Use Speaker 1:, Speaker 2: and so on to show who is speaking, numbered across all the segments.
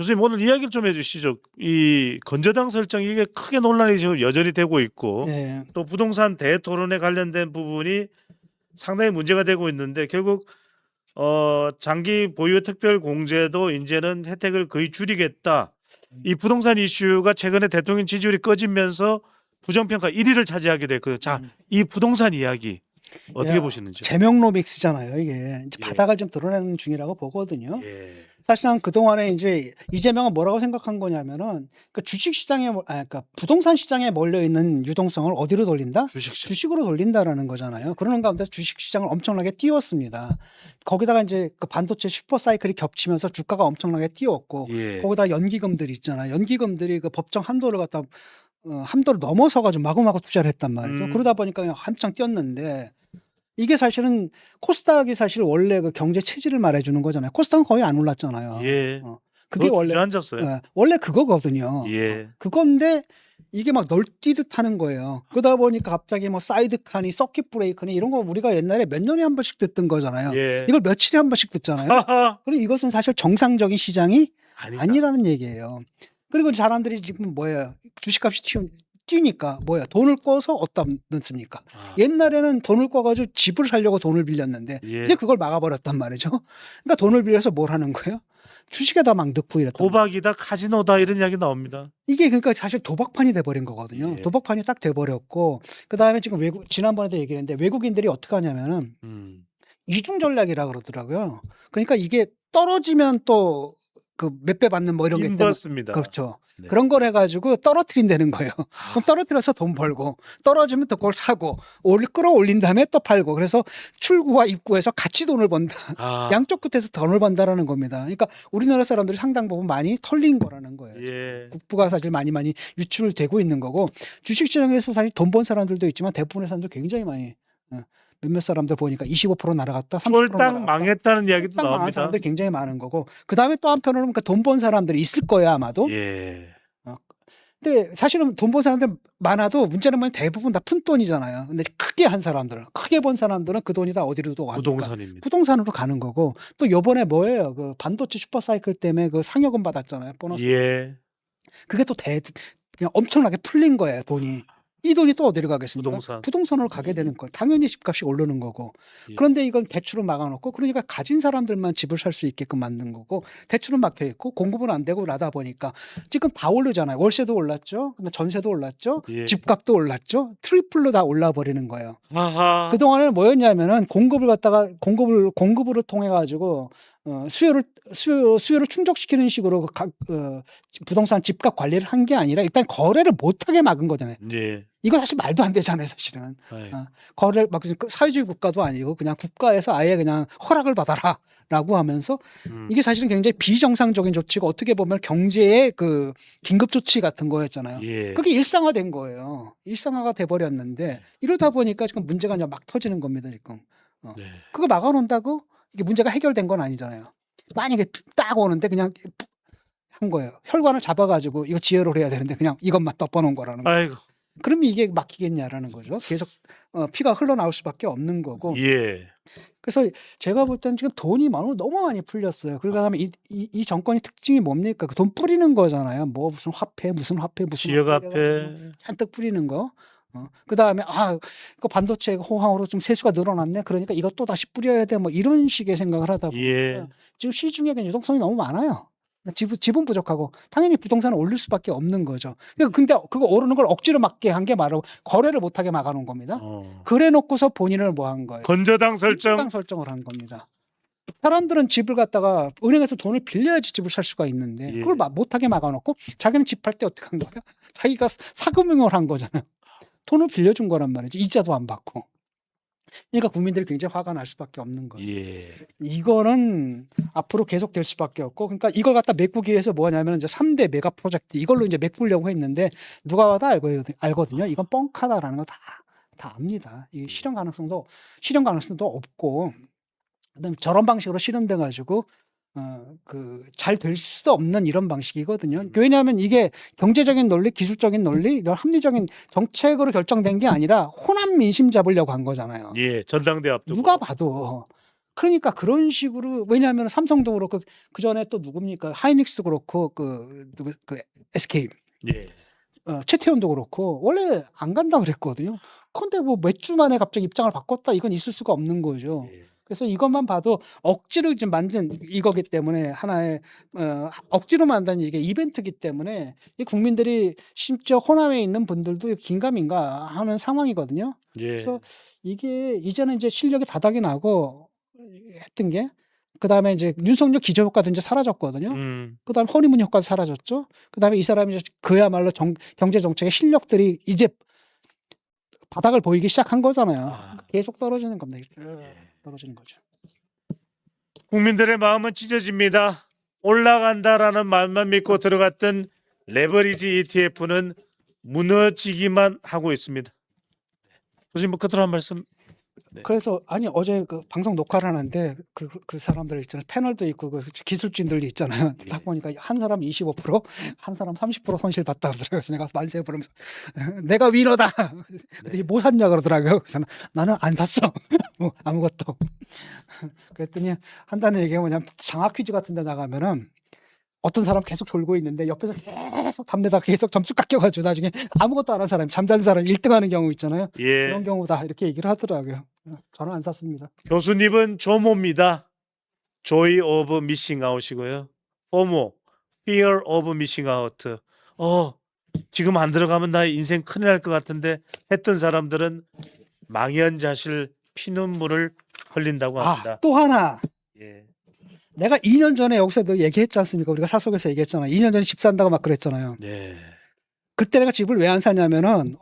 Speaker 1: 교수님 오늘 이야기를 좀 해주시죠. 이 건저당 설정 이게 크게 논란이 지금 여전히 되고 있고
Speaker 2: 예.
Speaker 1: 또 부동산 대토론에 관련된 부분이 상당히 문제가 되고 있는데 결국 장기 보유 특별 공제도 이제는 혜택을 거의 줄이겠다. 이 부동산 이슈가 최근에 대통령 지지율이 꺼지면서 부정평가 1위를 차지하게 됐고요. 자, 이 부동산 이야기 어떻게
Speaker 2: 야,
Speaker 1: 보시는지요?
Speaker 2: 제명로믹스잖아요. 이게 이제
Speaker 1: 예.
Speaker 2: 바닥을 좀 드러내는 중이라고 보거든요.
Speaker 1: 예.
Speaker 2: 사실상 그동안에 이제 이재명은 뭐라고 생각한 거냐면은 그 주식 시장에 그러니까 부동산 시장에 몰려 있는 유동성을 어디로 돌린다?
Speaker 1: 주식시장.
Speaker 2: 주식으로 돌린다라는 거잖아요. 그러는 가운데 주식 시장을 엄청나게 띄웠습니다. 거기다가 이제 그 반도체 슈퍼 사이클이 겹치면서 주가가 엄청나게 뛰었고
Speaker 1: 예.
Speaker 2: 거기다 연기금들이 있잖아요. 연기금들이 그 법정 한도를 갖다 한도를 넘어서 가지고 마구마구 투자를 했단 말이죠. 그러다 보니까 그냥 한창 뛰었는데 이게 사실은 코스닥이 사실 원래 그 경제 체질을 말해주는 거잖아요. 코스닥은 거의 안 올랐잖아요.
Speaker 1: 예.
Speaker 2: 그게 원래
Speaker 1: 주저앉았어요.
Speaker 2: 원래 그거거든요.
Speaker 1: 예.
Speaker 2: 그건데 이게 막 널뛰듯 하는 거예요. 그러다 보니까 갑자기 뭐 사이드카니 서킷 브레이크니 이런 거 우리가 옛날에 몇 년에 한 번씩 듣던 거잖아요.
Speaker 1: 예.
Speaker 2: 이걸 며칠에 한 번씩 듣잖아요.
Speaker 1: 하하.
Speaker 2: 그리고 이것은 사실 정상적인 시장이
Speaker 1: 아니다.
Speaker 2: 아니라는 얘기예요. 그리고 사람들이 지금 뭐예요? 주식값이 뛰니까 뭐야? 돈을 꿔서 어디다 넣습니까?
Speaker 1: 아.
Speaker 2: 옛날에는 돈을 꿔가지고 집을 사려고 돈을 빌렸는데
Speaker 1: 예.
Speaker 2: 이제 그걸 막아버렸단 말이죠. 그러니까 돈을 빌려서 뭘 하는 거예요? 주식에다 막 넣고 이랬단 말이에요.
Speaker 1: 도박이다, 카지노다 이런 이야기 나옵니다.
Speaker 2: 이게 그러니까 사실 도박판이 돼버린 거거든요.
Speaker 1: 예.
Speaker 2: 도박판이 딱 돼버렸고 그 다음에 지금 지난번에도 얘기했는데 외국인들이 어떻게 하냐면은 이중 전략이라 그러더라고요. 그러니까 이게 떨어지면 또 그 몇 배 받는 뭐 이런 게 있다면
Speaker 1: 인버스입니다.
Speaker 2: 그렇죠.
Speaker 1: 네.
Speaker 2: 그런 걸 해가지고 떨어뜨린다는 거예요. 그럼 떨어뜨려서 돈 벌고 떨어지면 또 그걸 사고 끌어올린 다음에 또 팔고 그래서 출구와 입구에서 같이 돈을 번다.
Speaker 1: 아.
Speaker 2: 양쪽 끝에서 돈을 번다라는 겁니다. 그러니까 우리나라 사람들이 상당 부분 많이 털린 거라는 거예요.
Speaker 1: 예.
Speaker 2: 국부가 사실 많이 유출되고 있는 거고 주식시장에서 사실 돈 번 사람들도 있지만 대부분의 사람들 굉장히 많이 몇몇 사람들 보니까 25% 날아갔다, 30%
Speaker 1: 쫄딱
Speaker 2: 날아갔다.
Speaker 1: 망했다는 이야기도
Speaker 2: 쫄딱 망한
Speaker 1: 나옵니다.
Speaker 2: 사람들 굉장히 많은 거고 그 다음에 또 한편으로는 돈 번 사람들이 있을 거예요 아마도.
Speaker 1: 예.
Speaker 2: 근데 사실은 돈 번 사람들 많아도 문제는 뭐냐면 대부분 다 푼돈이잖아요. 근데 크게 번 사람들은 그 돈이 다 어디로 또 가니까
Speaker 1: 부동산입니다.
Speaker 2: 부동산으로 가는 거고 또 요번에 뭐예요? 그 반도체 슈퍼사이클 때문에 그 상여금 받았잖아요. 보너스.
Speaker 1: 예.
Speaker 2: 그게 또 그냥 엄청나게 풀린 거예요, 돈이. 이 돈이 또 어디로 가겠습니까?
Speaker 1: 부동산.
Speaker 2: 부동산으로 가게 되는 거예요. 당연히 집값이 오르는 거고.
Speaker 1: 예.
Speaker 2: 그런데 이건 대출을 막아놓고 그러니까 가진 사람들만 집을 살 수 있게끔 만든 거고 대출은 막혀 있고 공급은 안 되고 나다 보니까 지금 다 오르잖아요. 월세도 올랐죠. 근데 전세도 올랐죠.
Speaker 1: 예.
Speaker 2: 집값도 올랐죠. 트리플로 다 올라 버리는 거예요.
Speaker 1: 하하.
Speaker 2: 그동안은 뭐였냐면은 공급으로 통해 가지고 수요를 충족시키는 식으로 부동산 집값 관리를 한 게 아니라 일단 거래를 못하게 막은 거잖아요.
Speaker 1: 예.
Speaker 2: 이거 사실 말도 안 되잖아요, 사실은.
Speaker 1: 아이.
Speaker 2: 거래를 막 사회주의 국가도 아니고 그냥 국가에서 아예 그냥 허락을 받아라라고 하면서 이게 사실은 굉장히 비정상적인 조치고 어떻게 보면 경제의 그 긴급 조치 같은 거였잖아요.
Speaker 1: 예.
Speaker 2: 그게 일상화된 거예요. 일상화가 돼 버렸는데 이러다 보니까 지금 문제가 이제 막 터지는 겁니다, 지금.
Speaker 1: 네.
Speaker 2: 그거 막아 놓는다고 이게 문제가 해결된 건 아니잖아요. 만약에 딱 오는데 그냥 한 거예요. 혈관을 잡아 가지고 이거 지혈을 해야 되는데 그냥 이것만 덮어 놓은 거라는 거예요.
Speaker 1: 아이고.
Speaker 2: 그러면 이게 막히겠냐라는 거죠. 계속 피가 흘러나올 수밖에 없는 거고.
Speaker 1: 예.
Speaker 2: 그래서 제가 볼 때는 지금 돈이 너무 많이 풀렸어요. 그리고 그다음에 이 정권의 특징이 뭡니까? 그 돈 뿌리는 거잖아요. 뭐 무슨 화폐 무슨
Speaker 1: 지역
Speaker 2: 화폐
Speaker 1: 앞에
Speaker 2: 잔뜩 뿌리는 거. 그다음에 이거 반도체 호황으로 좀 세수가 늘어났네. 그러니까 이것도 다시 뿌려야 돼. 뭐 이런 식의 생각을 하다 보니까
Speaker 1: 예.
Speaker 2: 지금 시중에 유동성이 너무 많아요. 지분 부족하고 당연히 부동산을 올릴 수밖에 없는 거죠. 근데 그거 오르는 걸 억지로 막게 한 게 바로 거래를 못하게 막아놓은 겁니다. 그래 놓고서 본인을 뭐 한 거예요?
Speaker 1: 건저당 설정.
Speaker 2: 건저당 설정을 한 겁니다. 사람들은 집을 갖다가 은행에서 돈을 빌려야지 집을 살 수가 있는데
Speaker 1: 예.
Speaker 2: 그걸 못하게 막아놓고 자기는 집 팔 때 어떻게 한 거야? 자기가 사금융을 한 거잖아요. 돈을 빌려준 거란 말이죠. 이자도 안 받고. 그러니까 국민들이 굉장히 화가 날 수밖에 없는 거죠.
Speaker 1: 예.
Speaker 2: 이거는 앞으로 계속 될 수밖에 없고 그러니까 이걸 갖다 메꾸기 위해서 뭐냐면 이제 3대 메가 프로젝트 이걸로 이제 메꾸려고 했는데 누가 봐도 알거든요. 이건 뻥카다라는 거 다 압니다. 이 실현 가능성도 없고 그다음에 저런 방식으로 실현돼 가지고 잘 될 수도 없는 이런 방식이거든요. 왜냐하면 이게 경제적인 논리, 기술적인 논리, 합리적인 정책으로 결정된 게 아니라 호남 민심 잡으려고 한 거잖아요.
Speaker 1: 예. 전당대 앞두고.
Speaker 2: 누가 봐도 그러니까 그런 식으로 왜냐하면 삼성도 그렇고 그 전에 또 누굽니까 하이닉스도 그렇고 그 SK
Speaker 1: 예.
Speaker 2: 최태원도 그렇고 원래 안 간다 그랬거든요. 그런데 뭐 몇 주 만에 갑자기 입장을 바꿨다 이건 있을 수가 없는 거죠.
Speaker 1: 예.
Speaker 2: 그래서 이것만 봐도 억지로 지금 만든 이거기 때문에 하나의 억지로 만든 이게 이벤트기 때문에 이 국민들이 심지어 호남에 있는 분들도 긴가민가 하는 상황이거든요.
Speaker 1: 예.
Speaker 2: 그래서 이게 이제는 이제 실력이 바닥이 나고 했던 게 그다음에 이제 윤석열 기저효과도 이제 사라졌거든요. 그다음에 허니문 효과도 사라졌죠. 그다음에 이 사람이 이제 그야말로 경제 정책의 실력들이 이제 바닥을 보이기 시작한 거잖아요.
Speaker 1: 아.
Speaker 2: 계속 떨어지는 겁니다.
Speaker 1: 예.
Speaker 2: 떨어지는 거죠.
Speaker 1: 국민들의 마음은 찢어집니다. 올라간다라는 말만 믿고 들어갔던 레버리지 ETF는 무너지기만 하고 있습니다. 교수님 뭐 끝으로 한 말씀. 네.
Speaker 2: 그래서 아니 어제 그 방송 녹화를 하는데 그 사람들 있잖아요. 패널도 있고 그 기술진들 있잖아요.
Speaker 1: 예.
Speaker 2: 딱 보니까 한 사람 25%, 한 사람 30% 손실 봤다 그러더라고요. 그래서 내가 만세 부르면서 내가 위너다. 그랬더니 뭐 샀냐 그러더라고요. 그래서 나는 안 샀어. 뭐 아무것도. 그랬더니 한다는 얘기가 뭐냐면 장학 퀴즈 같은 데 나가면은 어떤 사람 계속 졸고 있는데 옆에서 계속 답내다 계속 점수 깎여가지고 나중에 아무것도 안 한 사람, 잠자는 사람 1등 하는 경우 있잖아요.
Speaker 1: 예.
Speaker 2: 그런 경우다 이렇게 얘기를 하더라고요. 저는 안 샀습니다.
Speaker 1: 교수님은 조모입니다. Joy of Missing Out이고요. FOMO, Fear of Missing Out. 지금 안 들어가면 나 인생 큰일 날 것 같은데 했던 사람들은 망연자실 피눈물을 흘린다고 합니다.
Speaker 2: 또 하나
Speaker 1: 예.
Speaker 2: 내가 2년 전에 여기서도 얘기했지 않습니까? 우리가 사석에서 얘기했잖아. 2년 전에 집 산다고 막 그랬잖아요.
Speaker 1: 네.
Speaker 2: 그때 내가 집을 왜 안 사냐면은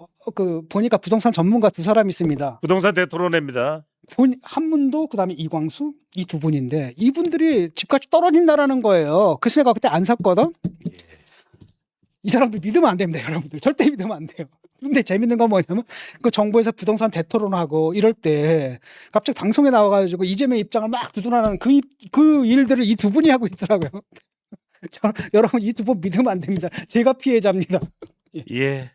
Speaker 2: 보니까 부동산 전문가 두 사람이 있습니다.
Speaker 1: 부동산 대토론회입니다.
Speaker 2: 한문도 그다음에 이광수 이 두 분인데 이분들이 집값이 떨어진다라는 거예요. 그래서 내가 그때 안 샀거든. 이 사람들 믿으면 안 됩니다, 여러분들. 절대 믿으면 안 돼요. 근데 재밌는 건 뭐냐면 그 정부에서 부동산 대토론하고 이럴 때 갑자기 방송에 나와가지고 이재명 입장을 막 두둔하는 그 일들을 이 두 분이 하고 있더라고요. 여러분 이 두 분 믿으면 안 됩니다. 제가 피해자입니다.
Speaker 1: 예.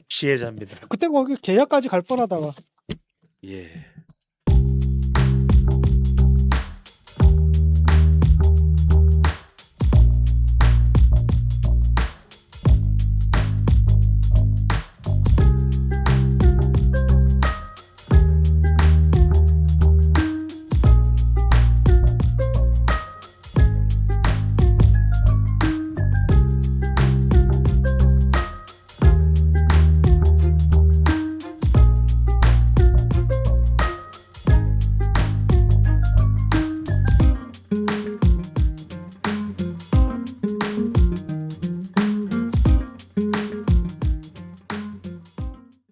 Speaker 1: 피해자입니다.
Speaker 2: 그때 거기 계약까지 갈 뻔하다가
Speaker 1: 예.